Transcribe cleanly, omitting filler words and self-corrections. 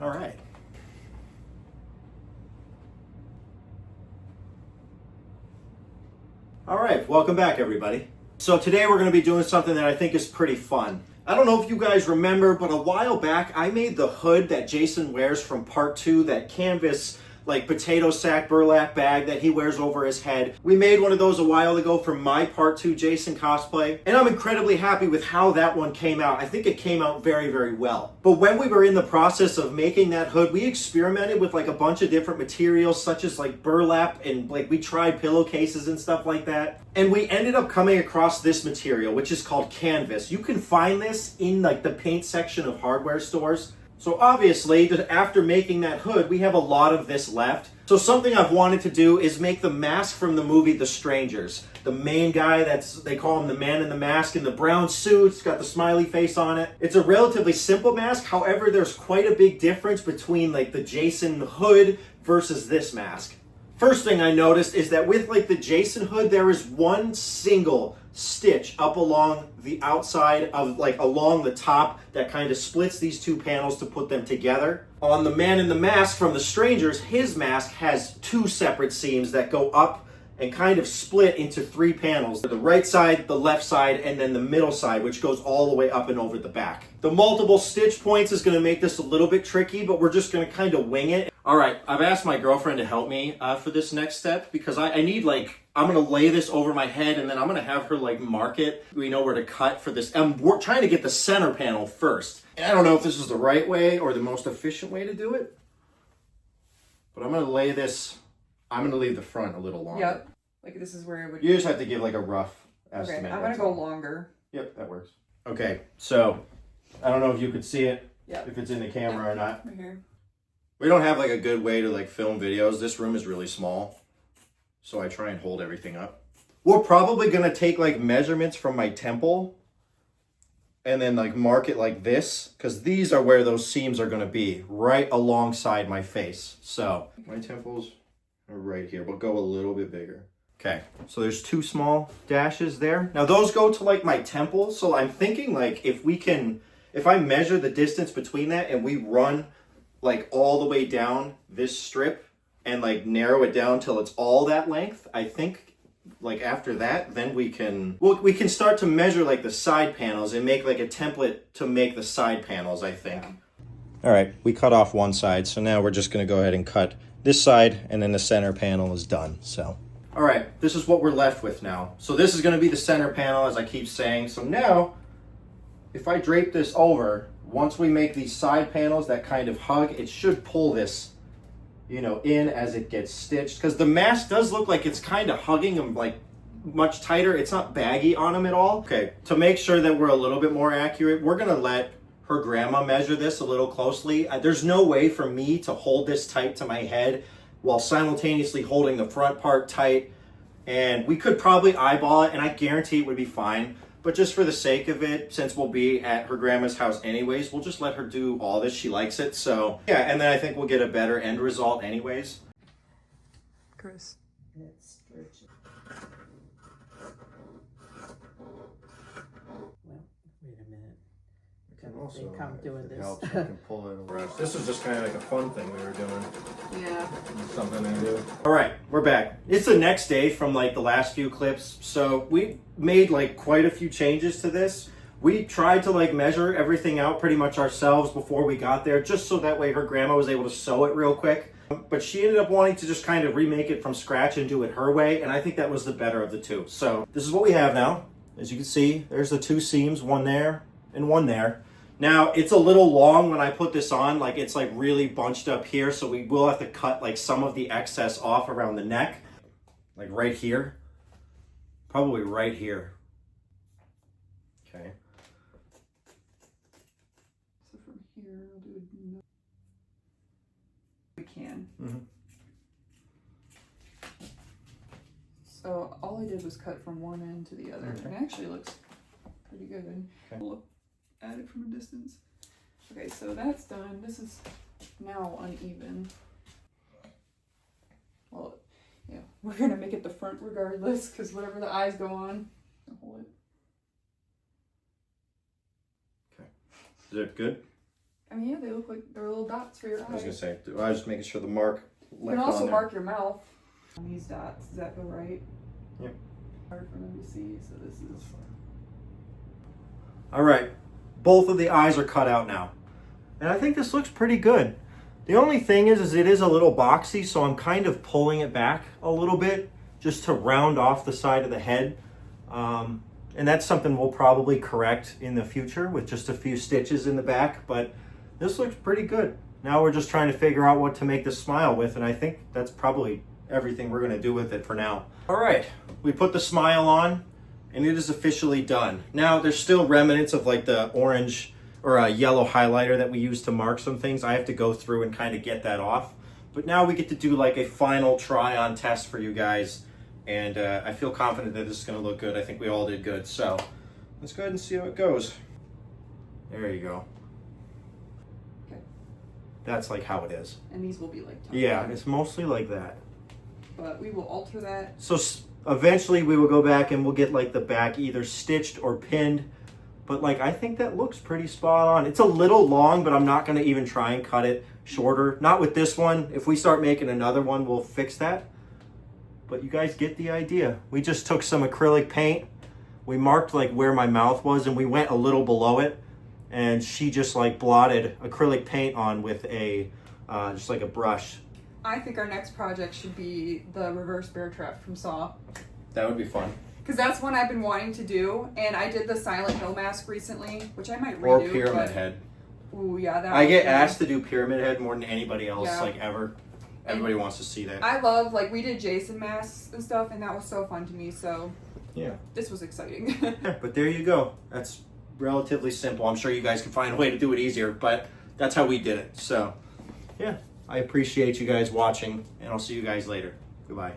All right. All right, welcome back, everybody. So today we're going to be doing something that I think is pretty fun. I don't know if you guys remember, but a while back I made the hood that Jason wears from part 2, that canvas like potato sack burlap bag that he wears over his head. We made one of those a while ago for my part 2 Jason cosplay, and I'm incredibly happy with how that one came out. I think it came out very, very well. But when we were in the process of making that hood, we experimented with like a bunch of different materials, such as like burlap, and like we tried pillowcases and stuff like that. And we ended up coming across this material, which is called canvas. You can find this in like the paint section of hardware stores. So obviously, after making that hood, we have a lot of this left. So something I've wanted to do is make the mask from the movie The Strangers. The main guy, they call him the man in the mask, in the brown suit, it's got the smiley face on it. It's a relatively simple mask, however, there's quite a big difference between like the Jason hood versus this mask. First thing I noticed is that with like the Jason hood, there is one single stitch up along the outside of like along the top that kind of splits these two panels to put them together. On the man in the mask from The Strangers, his mask has two separate seams that go up and kind of split into 3 panels. The right side, the left side, and then the middle side, which goes all the way up and over the back. The multiple stitch points is going to make this a little bit tricky, but we're just going to kind of wing it. All right, I've asked my girlfriend to help me for this next step because I need like, I'm going to lay this over my head and then I'm going to have her like mark it. We know where to cut for this. We're trying to get the center panel first. And I don't know if this is the right way or the most efficient way to do it, but I'm going to lay this, I'm going to leave the front a little longer. Yep, like this is where it would... You just have to give like a rough estimate. Okay, I'm going to go longer. Yep, that works. Okay, so I don't know if you could see it, yep. If it's in the camera or not. Right here. We don't have like a good way to like film videos. This room is really small, so I try and hold everything up. We're probably going to take like measurements from my temple and then like mark it like this, because these are where those seams are going to be, right alongside my face. So my temples are right here. We'll go a little bit bigger. Okay, so there's 2 small dashes there. Now those go to like my temples, so I'm thinking like if I measure the distance between that and we run like all the way down this strip and like narrow it down till it's all that length, I think like after that, then we can start to measure like the side panels and make like a template to make the side panels, I think. Yeah. All right, we cut off one side, so now we're just gonna go ahead and cut this side and then the center panel is done, so. All right, this is what we're left with now. So this is gonna be the center panel, as I keep saying. So now, if I drape this over, once we make these side panels that kind of hug, it should pull this, you know, in as it gets stitched. Because the mask does look like it's kind of hugging them like much tighter. It's not baggy on them at all. Okay, to make sure that we're a little bit more accurate, we're gonna let her grandma measure this a little closely. There's no way for me to hold this tight to my head while simultaneously holding the front part tight. And we could probably eyeball it and I guarantee it would be fine. But just for the sake of it, since we'll be at her grandma's house anyways, we'll just let her do all this. She likes it. So yeah, and then I think we'll get a better end result anyways. Chris. It's stretching. Well, wait a minute. Also, come doing if it this. helps, I can pull it over. This is just kind of like a fun thing we were doing. Yeah. Something to do. All right, we're back. It's the next day from like the last few clips. So we made like quite a few changes to this. We tried to like measure everything out pretty much ourselves before we got there, just so that way her grandma was able to sew it real quick. But she ended up wanting to just kind of remake it from scratch and do it her way. And I think that was the better of the two. So this is what we have now. As you can see, there's the 2 seams, one there and one there. Now, it's a little long when I put this on, like it's like really bunched up here, so we will have to cut like some of the excess off around the neck, like right here, probably right here. Okay. So from here, I'll do it. We can. Mm-hmm. So all I did was cut from one end to the other, Okay. and it actually looks pretty good. Okay. Look at it from a distance. Okay, so that's done. This is now uneven. Well, yeah, we're gonna make it the front regardless, because whatever the eyes go on, I'll hold it. Okay. Is it good? I mean, yeah, they look like they're little dots for your eyes. I was gonna say, I was just making sure the mark. You can also mark your mouth on these dots. Does that go right? Yep. Hard for them to see, so this is. All right, both of the eyes are cut out now, and I think this looks pretty good. The only thing is it is a little boxy, so I'm kind of pulling it back a little bit just to round off the side of the head. And that's something we'll probably correct in the future with just a few stitches in the back, but this looks pretty good. Now we're just trying to figure out what to make this smile with, and I think that's probably everything we're gonna do with it for now. All right, we put the smile on, and it is officially done. Now there's still remnants of like the orange or a yellow highlighter that we use to mark some things. I have to go through and kind of get that off. But now we get to do like a final try on test for you guys. And I feel confident that this is going to look good. I think we all did good. So let's go ahead and see how it goes. There you go. Okay. That's like how it is. And these will be like. Yeah, it's mostly like that. But we will alter that. So eventually we will go back and we'll get like the back either stitched or pinned. But like I think that looks pretty spot on. It's a little long, but I'm not going to even try and cut it shorter. Not with this one. If we start making another one, we'll fix that. But you guys get the idea. We just took some acrylic paint. We marked like where my mouth was and we went a little below it. And she just like blotted acrylic paint on with a, just like a brush. I think our next project should be the reverse bear trap from Saw. That would be fun. Because that's one I've been wanting to do. And I did the Silent Hill mask recently, which I might redo. Or Pyramid Head. Ooh, yeah. That I get asked to do Pyramid Head more than anybody else, Yeah. like ever. Everybody wants to see that. I love, like, we did Jason masks and stuff, and that was so fun to me, so Yeah. this was exciting. Yeah, but there you go. That's relatively simple. I'm sure you guys can find a way to do it easier, but that's how we did it. So, yeah, I appreciate you guys watching, and I'll see you guys later. Goodbye.